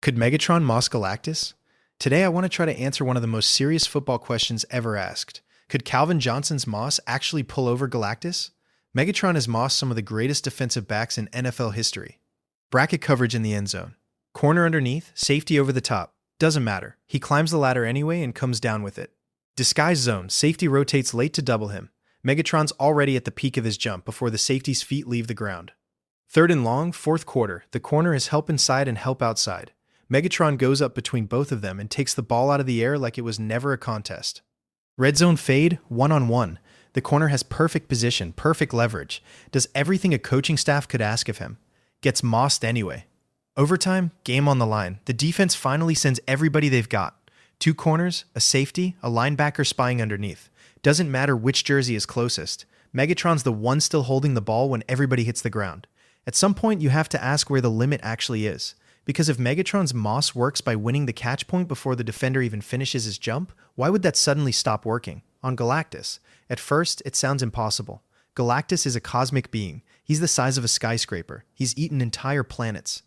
Could Megatron moss Galactus? Today I want to try to answer one of the most serious football questions ever asked. Could Calvin Johnson's moss actually pull over Galactus? Megatron has mossed some of the greatest defensive backs in NFL history. Bracket coverage in the end zone. Corner underneath, safety over the top. Doesn't matter. He climbs the ladder anyway and comes down with it. Disguise zone. Safety rotates late to double him. Megatron's already at the peak of his jump before the safety's feet leave the ground. Third and long, fourth quarter. The corner is help inside and help outside. Megatron goes up between both of them and takes the ball out of the air like it was never a contest. Red zone fade, one-on-one. The corner has perfect position, perfect leverage. Does everything a coaching staff could ask of him. Gets mossed anyway. Overtime, game on the line. The defense finally sends everybody they've got. Two corners, a safety, a linebacker spying underneath. Doesn't matter which jersey is closest. Megatron's the one still holding the ball when everybody hits the ground. At some point, you have to ask where the limit actually is. Because if Megatron's moss works by winning the catch point before the defender even finishes his jump, why would that suddenly stop working? On Galactus, at first, it sounds impossible. Galactus is a cosmic being. He's the size of a skyscraper. He's eaten entire planets.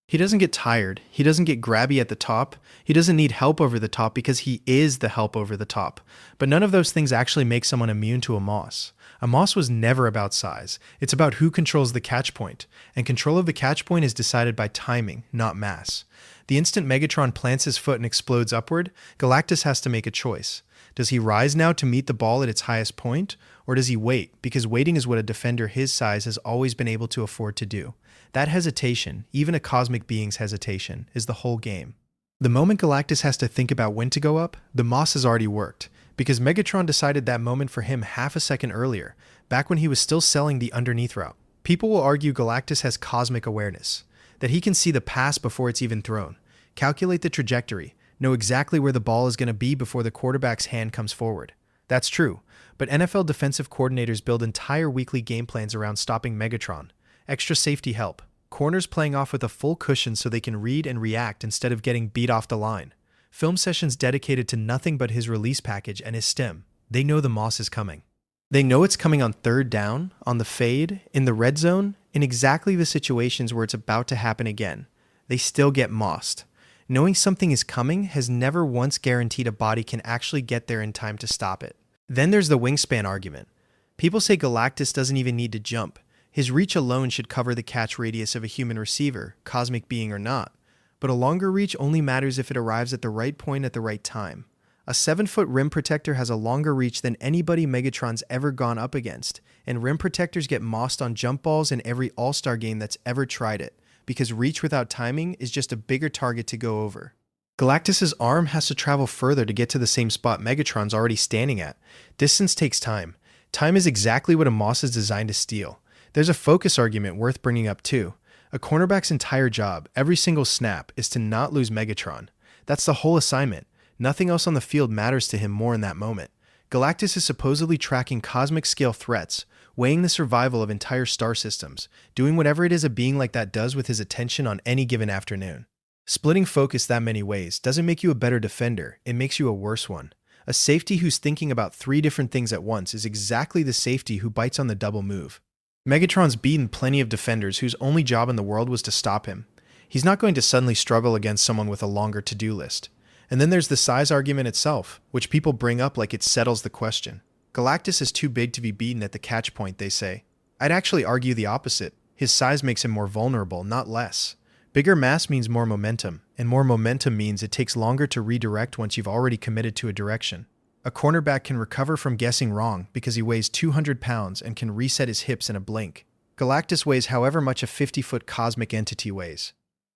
He doesn't get tired. He doesn't get grabby at the top. He doesn't need help over the top because he is the help over the top. But none of those things actually make someone immune to a moss. A moss was never about size. It's about who controls the catch point. And control of the catch point is decided by timing, not mass. The instant Megatron plants his foot and explodes upward, Galactus has to make a choice. Does he rise now to meet the ball at its highest point? Or does he wait? Because waiting is what a defender his size has always been able to afford to do. That hesitation, even a cosmic being's hesitation, is the whole game. The moment Galactus has to think about when to go up, the moss has already worked, because Megatron decided that moment for him half a second earlier, back when he was still selling the underneath route. People will argue Galactus has cosmic awareness, that he can see the pass before it's even thrown, calculate the trajectory, know exactly where the ball is going to be before the quarterback's hand comes forward. That's true, but NFL defensive coordinators build entire weekly game plans around stopping Megatron. Extra safety help. Corners playing off with a full cushion so they can read and react instead of getting beat off the line. Film sessions dedicated to nothing but his release package and his stem. They know the moss is coming. They know it's coming on third down, on the fade, in the red zone, in exactly the situations where it's about to happen again. They still get mossed. Knowing something is coming has never once guaranteed a body can actually get there in time to stop it. Then there's the wingspan argument. People say Galactus doesn't even need to jump. His reach alone should cover the catch radius of a human receiver, cosmic being or not. But a longer reach only matters if it arrives at the right point at the right time. A 7-foot rim protector has a longer reach than anybody Megatron's ever gone up against, and rim protectors get mossed on jump balls in every all-star game that's ever tried it, because reach without timing is just a bigger target to go over. Galactus's arm has to travel further to get to the same spot Megatron's already standing at. Distance takes time. Time is exactly what a moss is designed to steal. There's a focus argument worth bringing up too. A cornerback's entire job, every single snap, is to not lose Megatron. That's the whole assignment. Nothing else on the field matters to him more in that moment. Galactus is supposedly tracking cosmic scale threats, weighing the survival of entire star systems, doing whatever it is a being like that does with his attention on any given afternoon. Splitting focus that many ways doesn't make you a better defender, it makes you a worse one. A safety who's thinking about 3 different things at once is exactly the safety who bites on the double move. Megatron's beaten plenty of defenders whose only job in the world was to stop him. He's not going to suddenly struggle against someone with a longer to-do list. And then there's the size argument itself, which people bring up like it settles the question. Galactus is too big to be beaten at the catch point, they say. I'd actually argue the opposite. His size makes him more vulnerable, not less. Bigger mass means more momentum, and more momentum means it takes longer to redirect once you've already committed to a direction. A cornerback can recover from guessing wrong because he weighs 200 pounds and can reset his hips in a blink. Galactus weighs however much a 50-foot cosmic entity weighs.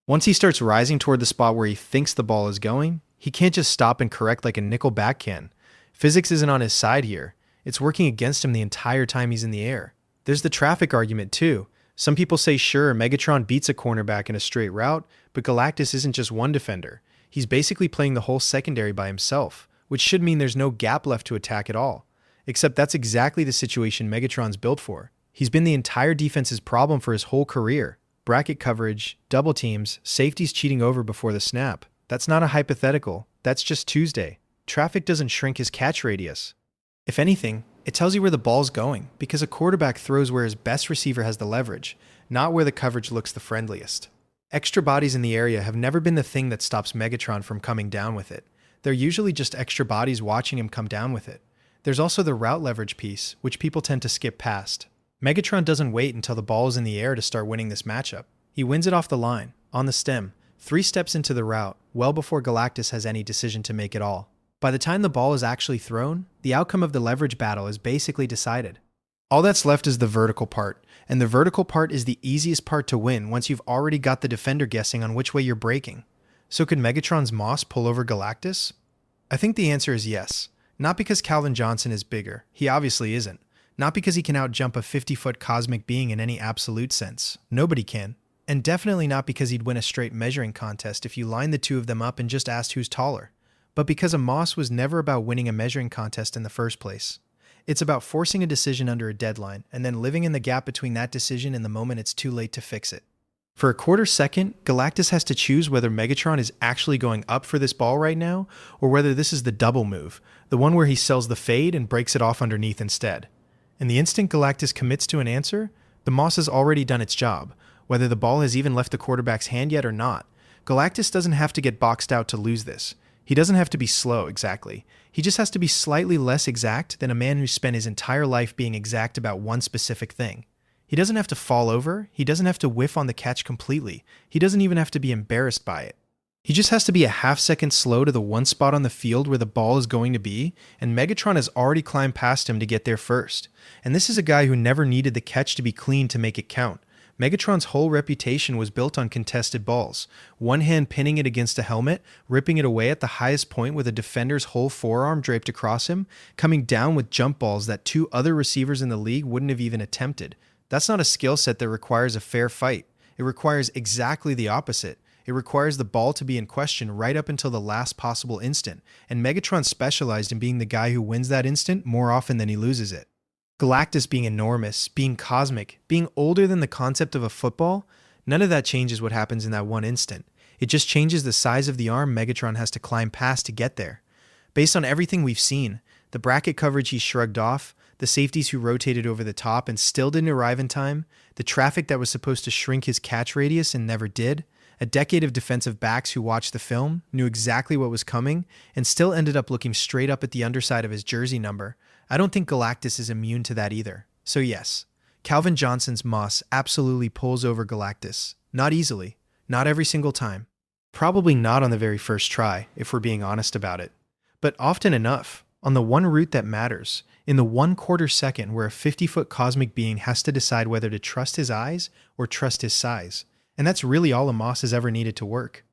Once he starts rising toward the spot where he thinks the ball is going, he can't just stop and correct like a nickel back can. Physics isn't on his side here. It's working against him the entire time he's in the air. There's the traffic argument too. Some people say sure, Megatron beats a cornerback in a straight route, but Galactus isn't just one defender. He's basically playing the whole secondary by himself, which should mean there's no gap left to attack at all. Except that's exactly the situation Megatron's built for. He's been the entire defense's problem for his whole career. Bracket coverage, double teams, safeties cheating over before the snap. That's not a hypothetical, that's just Tuesday. Traffic doesn't shrink his catch radius. If anything, it tells you where the ball's going, because a quarterback throws where his best receiver has the leverage, not where the coverage looks the friendliest. Extra bodies in the area have never been the thing that stops Megatron from coming down with it. They're usually just extra bodies watching him come down with it. There's also the route leverage piece, which people tend to skip past. Megatron doesn't wait until the ball is in the air to start winning this matchup. He wins it off the line, on the stem, 3 steps into the route, well before Galactus has any decision to make at all. By the time the ball is actually thrown, the outcome of the leverage battle is basically decided. All that's left is the vertical part, and the vertical part is the easiest part to win once you've already got the defender guessing on which way you're breaking. So could Megatron's Moss pull over Galactus? I think the answer is yes. Not because Calvin Johnson is bigger, he obviously isn't. Not because he can outjump a 50-foot cosmic being in any absolute sense. Nobody can. And definitely not because he'd win a straight measuring contest if you line the two of them up and just asked who's taller. But because a Moss was never about winning a measuring contest in the first place. It's about forcing a decision under a deadline and then living in the gap between that decision and the moment it's too late to fix it. For a quarter second, Galactus has to choose whether Megatron is actually going up for this ball right now, or whether this is the double move, the one where he sells the fade and breaks it off underneath instead. And the instant Galactus commits to an answer, the Moss has already done its job, whether the ball has even left the quarterback's hand yet or not. Galactus doesn't have to get boxed out to lose this. He doesn't have to be slow, exactly. He just has to be slightly less exact than a man who spent his entire life being exact about one specific thing. He doesn't have to fall over, he doesn't have to whiff on the catch completely, he doesn't even have to be embarrassed by it. He just has to be a half-second slow to the one spot on the field where the ball is going to be, and Megatron has already climbed past him to get there first. And this is a guy who never needed the catch to be clean to make it count. Megatron's whole reputation was built on contested balls, one hand pinning it against a helmet, ripping it away at the highest point with a defender's whole forearm draped across him, coming down with jump balls that 2 other receivers in the league wouldn't have even attempted. That's not a skill set that requires a fair fight. It requires exactly the opposite. It requires the ball to be in question right up until the last possible instant, and Megatron specialized in being the guy who wins that instant more often than he loses it. Galactus being enormous, being cosmic, being older than the concept of a football, none of that changes what happens in that one instant. It just changes the size of the arm Megatron has to climb past to get there. Based on everything we've seen, the bracket coverage he shrugged off, the safeties who rotated over the top and still didn't arrive in time, the traffic that was supposed to shrink his catch radius and never did, a decade of defensive backs who watched the film, knew exactly what was coming, and still ended up looking straight up at the underside of his jersey number. I don't think Galactus is immune to that either. So yes, Calvin Johnson's Moss absolutely pulls over Galactus. Not easily. Not every single time. Probably not on the very first try, if we're being honest about it. But often enough, on the one route that matters, in the 1/4 second where a 50-foot cosmic being has to decide whether to trust his eyes or trust his size. And that's really all a Moss has ever needed to work.